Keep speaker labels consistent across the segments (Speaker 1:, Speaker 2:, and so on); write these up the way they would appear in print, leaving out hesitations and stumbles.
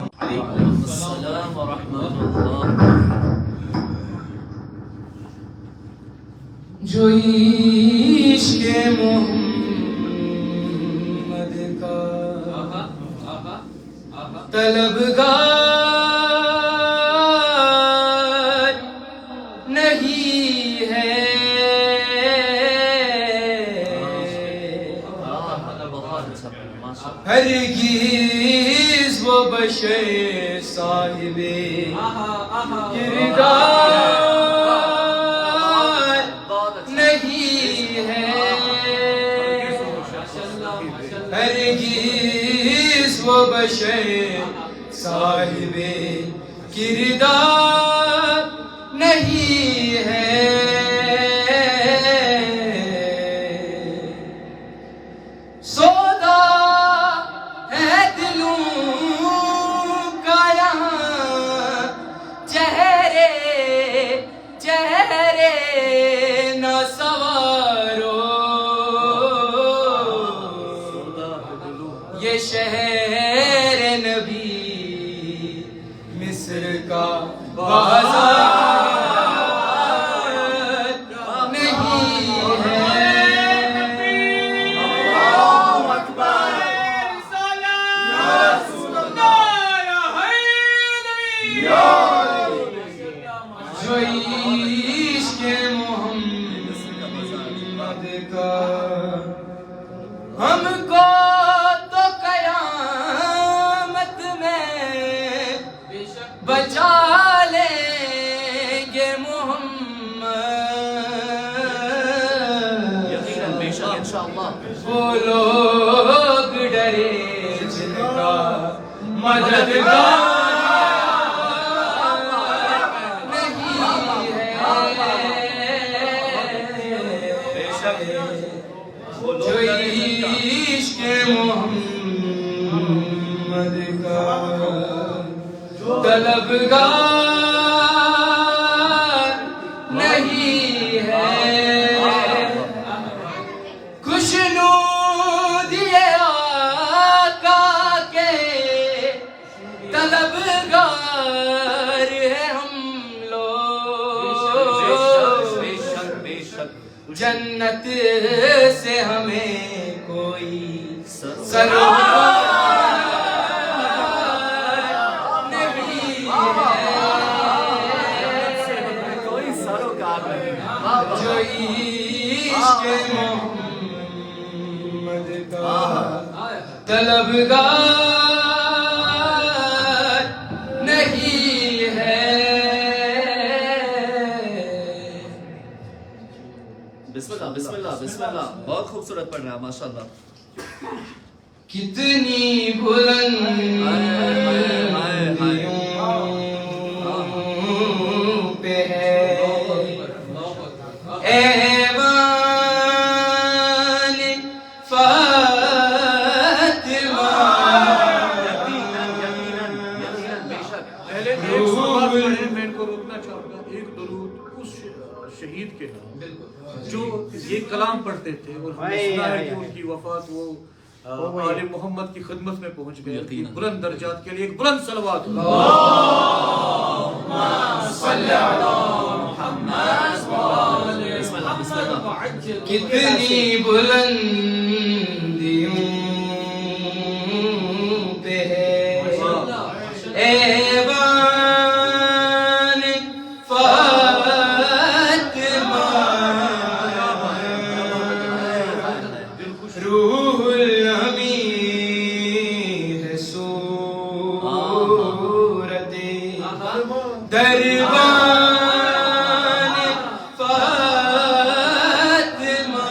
Speaker 1: وعلیکم السلام ورحمۃ اللہ.
Speaker 2: جو عشق محمد کا طلبگار نہیں ہے، ہرگز وہ بشر صاحب کردار نہیں ہے، ہرگز وہ بشر صاحب کردار نہیں ہے. سودا ہے دلوں کا یہاں، چہرے چہرے نہ سوارو، یہ شہر نبی مصر کا بازار نہیں ہے. جو عشق محمد کا ہم کو تو قیامت میں بچا لیں گے محمد.
Speaker 1: بے شک انشاءاللہ.
Speaker 2: وہ لوگ ڈرے جن کا مددگار جو عشق محمد کا طلبگار نہیں ہے، خوشنودی آقا کے طلبگار ہے ہم لوگ. جنت سے ہمیں کوئی سروکار نہیں ہے، جو عشق محمد کا طلبگار نہیں ہے.
Speaker 1: بسم اللہ بسم اللہ بسم اللہ. بہت خوبصورت پڑھ رہا ہے ماشاء اللہ.
Speaker 2: کتنی بلندیوں پہ ہے ایوان فاطمہ،
Speaker 3: میں ان کو روکنا چاہوں گا. ایک درود اس شہید کے نام جو یہ کلام پڑھتے تھے اور ہمیں سنا ہے کہ ان کی وفات وہ آل محمد کی خدمت میں پہنچ گئے. بلند درجات کے لیے ایک بلند صلوات.
Speaker 2: اللہم صلی علی محمد کتنی بلندیوں پہ ہے ایوان فاطمہ، روح الامین ہے صورت دربان فاطمہ،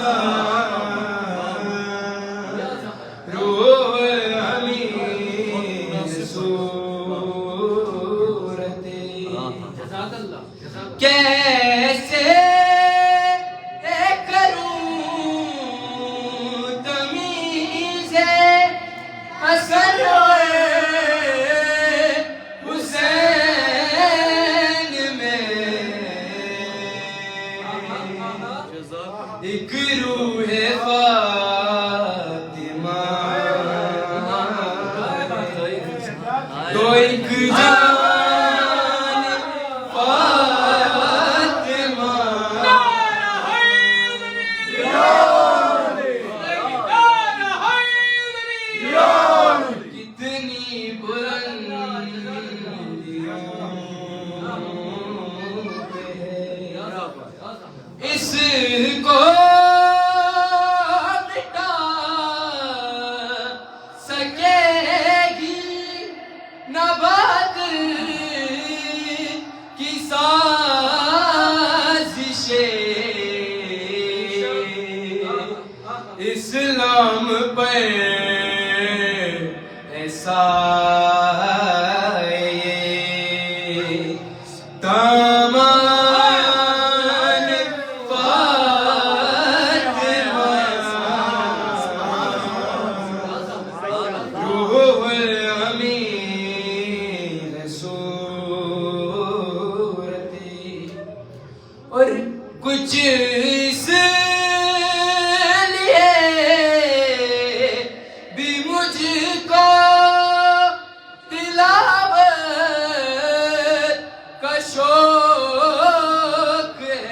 Speaker 2: ایک جان فاطمہ کتنی بلندیوں پہ ہے اس کو مٹا سکے گی نہ بدر کی سازشیں اسلام پہ ایسا دامان فاطمہ روح الامین صورتی اور کچھ اس لیے بھی مجھ کو تلاوت کا شوق ہے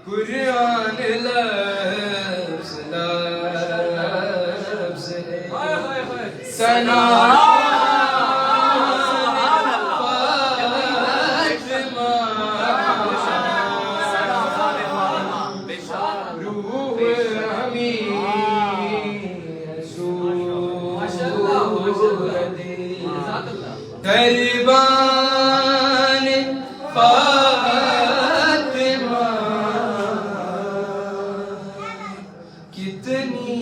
Speaker 2: قرآن لفظ لفظ ہے ثنا دربان فاطمہ کتنی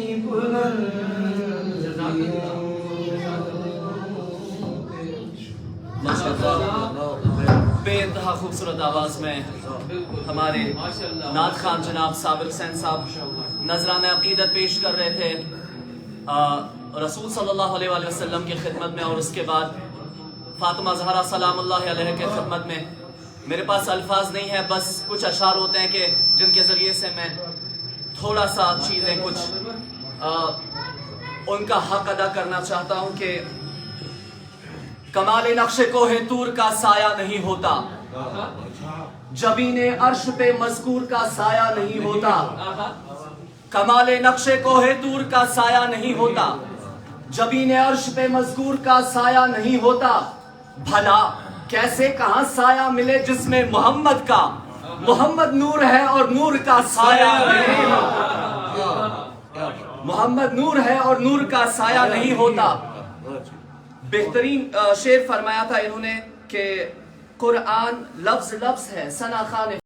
Speaker 1: بے انتہا خوبصورت آواز میں ہمارے نعت خان جناب صابر حسین صاحب نذرانہ عقیدت پیش کر رہے تھے رسول صلی اللہ علیہ وآلہ وسلم کی خدمت میں، اور اس کے بعد فاطمہ زہرا سلام اللہ علیہ کے خدمت میں. میرے پاس الفاظ نہیں ہے، بس کچھ اشعار ہوتے ہیں کہ جن کے ذریعے سے میں تھوڑا سا چیزیں کچھ ان کا حق ادا کرنا چاہتا ہوں کہ کمال نقش کوہ طور کا سایہ نہیں ہوتا، جبین عرش پہ مذکور کا سایہ نہیں ہوتا. کمال نقش کوہ طور کا سایہ نہیں ہوتا، جبین عرش پہ مذکور کا سایہ نہیں ہوتا. بھلا کیسے کہاں سایہ ملے جس میں محمد کا، محمد نور ہے اور نور کا سایہ نہیں ہوتا. محمد نور ہے اور نور کا سایہ نہیں ہوتا. بہترین شعر فرمایا تھا انہوں نے کہ قرآن لفظ لفظ ہے ثنا خان